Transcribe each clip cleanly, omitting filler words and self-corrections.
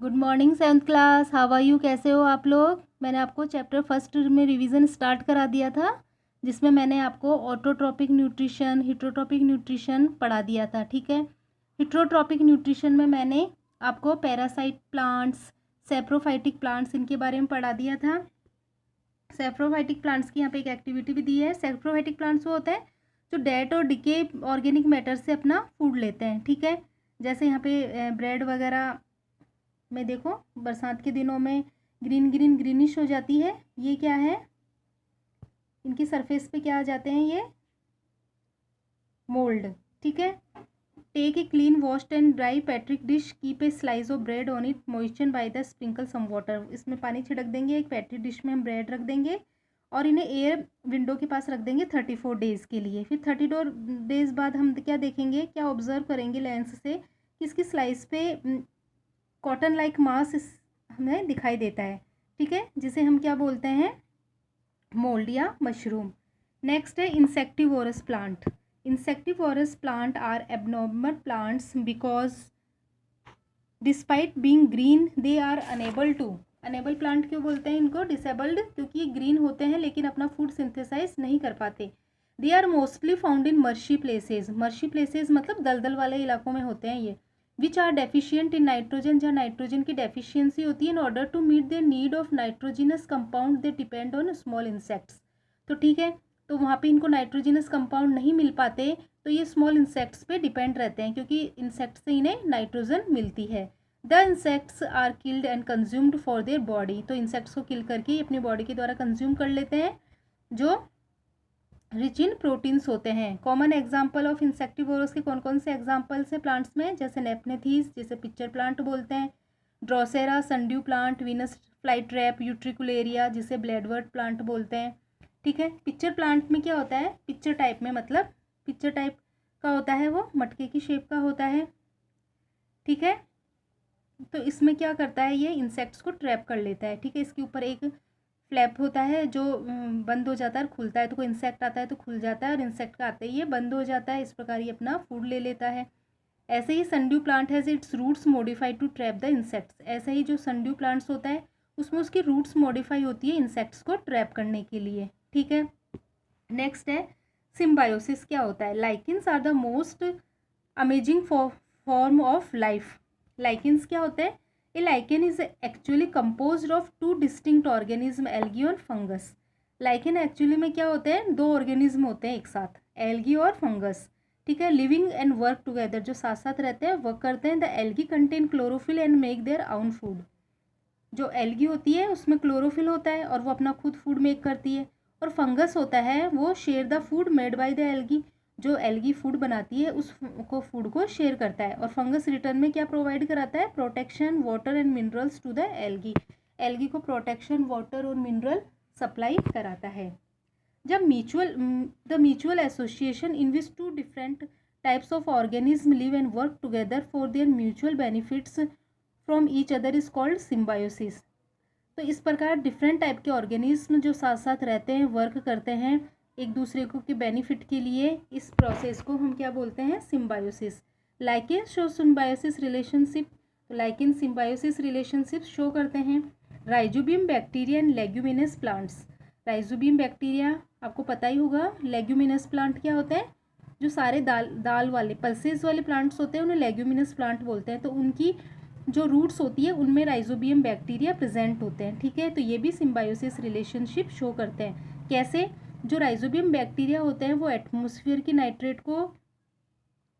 Good morning seventh class, how are you? कैसे हो आप लोग? मैंने आपको चैप्टर फर्स्ट में रिवीजन स्टार्ट करा दिया था, जिसमें मैंने आपको ऑटोट्रॉपिक न्यूट्रिशन, हिट्रोट्रॉपिक न्यूट्रिशन पढ़ा दिया था। ठीक है, हिट्रोट्रॉपिक न्यूट्रिशन में मैंने आपको पैरासाइट प्लांट्स, सेप्रोफाइटिक प्लांट्स, इनके बारे में पढ़ा दिया था। सेप्रोफाइटिक प्लांट्स की यहाँ पे एक एक्टिविटी भी दी है। सेप्रोफाइटिक प्लांट्स वो होते हैं जो डेड और डिके ऑर्गेनिक मैटर से अपना फूड लेते हैं। ठीक है, जैसे यहाँ पे ब्रेड वगैरह में देखो, बरसात के दिनों में ग्रीन ग्रीन ग्रीनिश हो जाती है। ये क्या है? इनकी सरफेस पे क्या आ जाते हैं? ये मोल्ड। ठीक है, take a clean washed and dry Petri dish, keep a slice of bread on it, moisture by the sprinkle some water. इसमें पानी छिड़क देंगे, एक पैट्रिक डिश में हम ब्रेड रख देंगे और इन्हें एयर विंडो के पास रख देंगे 34 डेज़ के लिए। फिर 32 डेज़ बाद हम क्या देखेंगे, क्या ऑब्जर्व करेंगे लेंस से कि इसकी स्लाइस पे कॉटन लाइक मास हमें दिखाई देता है। ठीक है, जिसे हम क्या बोलते हैं? मोल्ड या मशरूम। नेक्स्ट है insectivorous plant. Insectivorous plant are abnormal plants because despite being green they are unable to. Unable plant क्यों बोलते हैं इनको? डिसेबल्ड, क्योंकि ये ग्रीन होते हैं लेकिन अपना फूड सिंथेसाइज नहीं कर पाते। They are mostly found in marshy places. Marshy places मतलब दलदल वाले इलाकों में होते हैं ये। Which are deficient in nitrogen, जहाँ नाइट्रोजन की डेफिशिएंसी होती है। In order to meet their need of nitrogenous compound they depend on small insects. तो ठीक है, तो वहाँ पे इनको नाइट्रोजिनस कंपाउंड नहीं मिल पाते, तो ये स्मॉल इंसेक्ट्स पे डिपेंड रहते हैं, क्योंकि इंसेक्ट से इन्हें नाइट्रोजन मिलती है। The insects are killed and consumed for their body. तो इंसेक्ट्स को किल करके अपनी बॉडी के द्वारा कंज्यूम कर लेते हैं, जो रिच इन प्रोटीन्स होते हैं। कॉमन एग्जाम्पल ऑफ इंसेक्टिवोरस के कौन कौन से एग्जाम्पल्स हैं प्लांट्स में? जैसे नेपनेथीस, जिसे पिक्चर प्लांट बोलते हैं, Drosera, sundew plant, Venus flytrap, utricularia, जिसे ब्लेडवर्ट प्लांट बोलते हैं। ठीक है, पिक्चर प्लांट में क्या होता है? पिक्चर टाइप में, मतलब पिक्चर टाइप का होता है, वो मटके की शेप का होता है। ठीक है, तो इसमें क्या करता है? ये इंसेक्ट्स को ट्रैप कर लेता है। ठीक है, इसके ऊपर एक फ्लैप होता है जो बंद हो जाता है और खुलता है, तो कोई इंसेक्ट आता है तो खुल जाता है और इंसेक्ट का आते ही ये बंद हो जाता है। इस प्रकार ये अपना फूड ले लेता है। ऐसे ही sundew plant has its roots modified to trap the insects. ऐसे ही जो सनड्यू प्लांट्स होता है उसमें उसकी रूट्स मॉडिफाई होती है इंसेक्ट्स को ट्रैप करने के लिए। ठीक है, नेक्स्ट है सिम्बायोसिस। क्या होता है? Lichens are the most amazing form of life. Lichens क्या होते हैं? A lichen is actually composed of two distinct organism, algae और फंगस। लाइकेन एक्चुअली में क्या होते हैं? दो ऑर्गेनिज्म होते हैं एक साथ, एल्गी और फंगस। ठीक है, लिविंग एंड वर्क टुगेदर, जो साथ साथ रहते हैं, वर्क करते हैं। The algae contain chlorophyll and make their own food. जो एल्गी होती है उसमें क्लोरोफिल होता है और वो अपना खुद फूड मेक करती है। और फंगस होता है, वो share the food made by the algae. जो एल्गी फूड बनाती है उस को फूड को शेयर करता है। और फंगस रिटर्न में क्या प्रोवाइड कराता है? Protection, water and minerals to the algae. Algae को प्रोटेक्शन, वाटर और मिनरल सप्लाई कराता है। जब the mutual association in which two different types of organism live and work together for their mutual benefits from each other is called symbiosis. तो इस प्रकार different type के organism जो साथ साथ रहते हैं, वर्क करते हैं एक दूसरे को के बेनिफिट के लिए, इस प्रोसेस को हम क्या बोलते हैं? Symbiosis. Lichen show symbiosis relationship. तो लाइकेन सिम्बायोसिस रिलेशनशिप शो करते हैं। Rhizobium bacteria and leguminous plants. Rhizobium bacteria आपको पता ही होगा। लेग्यूमिनस प्लांट क्या होते हैं? जो सारे दाल वाले पल्सेस वाले प्लांट्स होते हैं उन्हें लेग्यूमिनस प्लांट बोलते हैं। तो उनकी जो रूट्स होती है उनमें राइजोबियम बैक्टीरिया प्रेजेंट होते हैं। ठीक है, तो ये भी सिम्बायोसिस रिलेशनशिप शो करते हैं। कैसे? जो राइजोबियम बैक्टीरिया होते हैं वो एटमॉस्फेयर की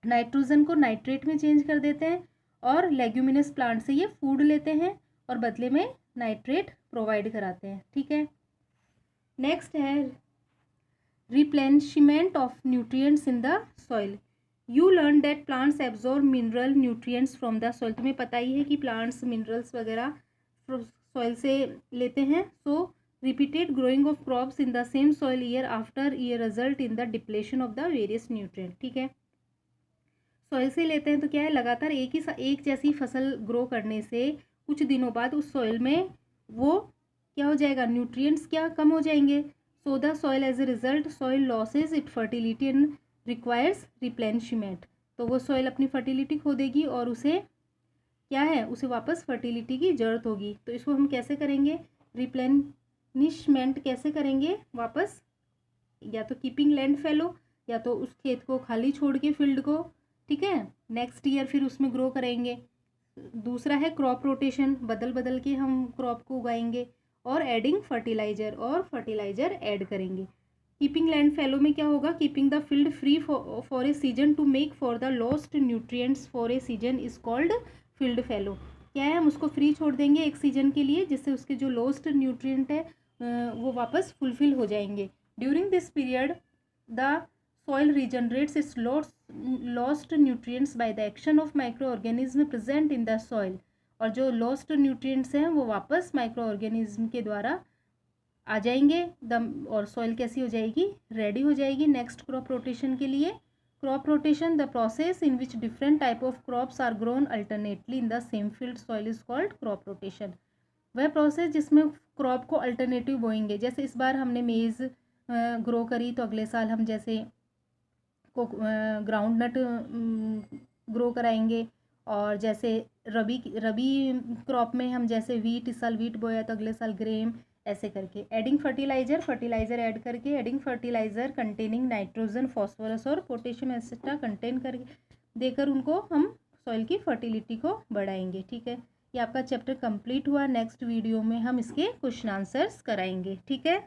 नाइट्रोजन को नाइट्रेट में चेंज कर देते हैं और लेग्यूमिनस प्लांट से ये फूड लेते हैं और बदले में नाइट्रेट प्रोवाइड कराते हैं। ठीक है, नेक्स्ट है replenishment of nutrients in the soil. You learn that plants absorb mineral nutrients from the soil. तुम्हें पता ही है कि प्लांट्स मिनरल्स वगैरह सॉइल से लेते हैं। So repeated growing of crops in the same soil year after year result in the depletion of the various nutrient. ठीक है, सॉइल से लेते हैं तो क्या है? लगातार एक जैसी फसल ग्रो करने से कुछ दिनों बाद उस सॉइल में वो क्या हो जाएगा? न्यूट्रिएंट्स क्या कम हो जाएंगे। So the soil as a result soil loses it fertility and requires replenishment. तो वो सॉइल अपनी फर्टिलिटी खो देगी और उसे क्या है, उसे वापस फर्टिलिटी की ज़रूरत होगी। तो इसको हम कैसे करेंगे, रिप्लेनिशमेंट कैसे करेंगे वापस, या तो कीपिंग लैंड फैलो, या तो उस खेत को खाली छोड़ के फील्ड को, ठीक है, नेक्स्ट ईयर फिर उसमें ग्रो करेंगे। दूसरा है क्रॉप रोटेशन, बदल बदल के हम क्रॉप को उगाएंगे। और एडिंग फर्टिलाइजर, और फर्टिलाइजर ऐड करेंगे। कीपिंग लैंड फैलो में क्या होगा, keeping the field free for a season to make for the lost nutrients for a season is called field fallow. क्या है, हम उसको फ्री छोड़ देंगे एक सीजन के लिए, जिससे उसके जो लॉस्ट न्यूट्रिएंट है वो वापस फुलफिल हो जाएंगे। During this period the soil regenerates its lost nutrients by the action of microorganism present in the soil। और जो lost nutrients हैं वो वापस microorganism के द्वारा आ जाएंगे और सॉइल कैसी हो जाएगी, रेडी हो जाएगी नेक्स्ट क्रॉप रोटेशन के लिए। Crop rotation, the process in which different type of crops are grown alternately in the same field soil is called crop rotation. वह प्रोसेस जिसमें क्रॉप को अल्टरनेटिव बोएंगे, जैसे इस बार हमने मेज़ ग्रो करी तो अगले साल हम जैसे को ग्राउंड नट ग्रो कराएंगे। और जैसे रबी क्रॉप में हम जैसे वीट, इस साल वीट बोया तो अगले साल ग्रेम, ऐसे करके। एडिंग फर्टिलाइजर ऐड करके, adding fertiliser containing nitrogen, phosphorus और पोटेशियम एक्सेट्रा कंटेन करके देकर उनको हम सॉइल की फर्टिलिटी को बढ़ाएंगे। ठीक है, ये आपका चैप्टर कंप्लीट हुआ। नेक्स्ट वीडियो में हम इसके क्वेश्चन आंसर्स कराएंगे। ठीक है।